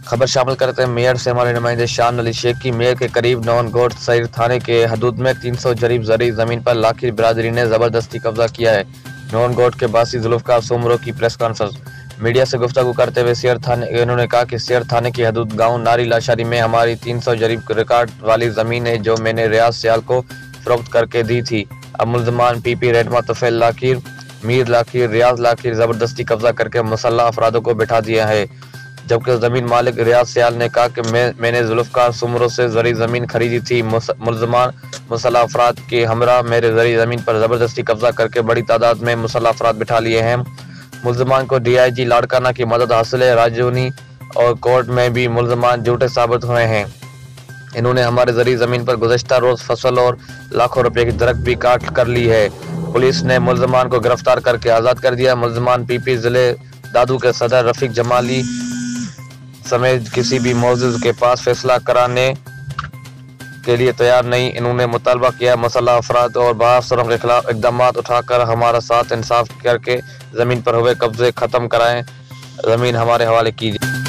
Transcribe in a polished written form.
खबर शामिल करते हैं मेयर से हमारे नुमाइंदे शान अली शेख की। मेयर के करीब नौनगोट सैर थाने के हदूद में 300 जरीब ज़री ज़मीन पर लाखिर बिरादरी ने ज़बरदस्ती कब्जा किया है। नौनगोट के बासी जुल्फ़कार सोमरो की प्रेस कॉन्फ्रेंस। मीडिया से गुफ्तगू करते हुए सियर थाने इन्होंने कहा कि सियर थाने की हदूद गांव नारी लाशारी में हमारी 300 जरीब रिकॉर्ड वाली ज़मीन है जो मैंने रियाज सियाल को फरोख्त करके दी थी। अब मुल्ज़मान पीपी रेडमा तुफैल लाखिर, मीर लाखिर, रियाज लाखिर ज़बरदस्ती कब्जा करके मुसल्लह अफरादों को बिठा दिया है। जबकि ज़मीन मालिक रियाज सियाल ने कहा कि मैंने जुल्फ़कार सोमरो से ज़री ज़मीन खरीदी थी। मुल्ज़मान मुसल्लह अफराद के हमरा मेरे ज़री ज़मीन पर ज़बरदस्ती कब्जा करके बड़ी तादाद में मुसल्लह अफराद बिठा लिए हैं। मुल्ज़मान को DIG लाड़काना की मदद हासिल है। राजौनी और कोर्ट में भी मुल्ज़मान झूठे साबित हुए हैं। इन्होंने हमारे ज़री ज़मीन पर गुज़श्ता रोज़ फसल और लाखों रुपए की दरख्त भी काट कर ली है। पुलिस ने मुल्ज़मान को गिरफ्तार करके आज़ाद कर दिया। मुल्ज़मान PP ज़िले दादू के सदर रफ़ीक जमाली समेत किसी भी मौजूद के पास फैसला कराने के लिए तैयार नहीं। इन्होंने मुतालबा किया मुसल्लह अफराद और बहाफसरों के खिलाफ इक़दाम उठाकर हमारा साथ इंसाफ करके ज़मीन पर हुए कब्जे ख़त्म कराएं, ज़मीन हमारे हवाले कीजिए।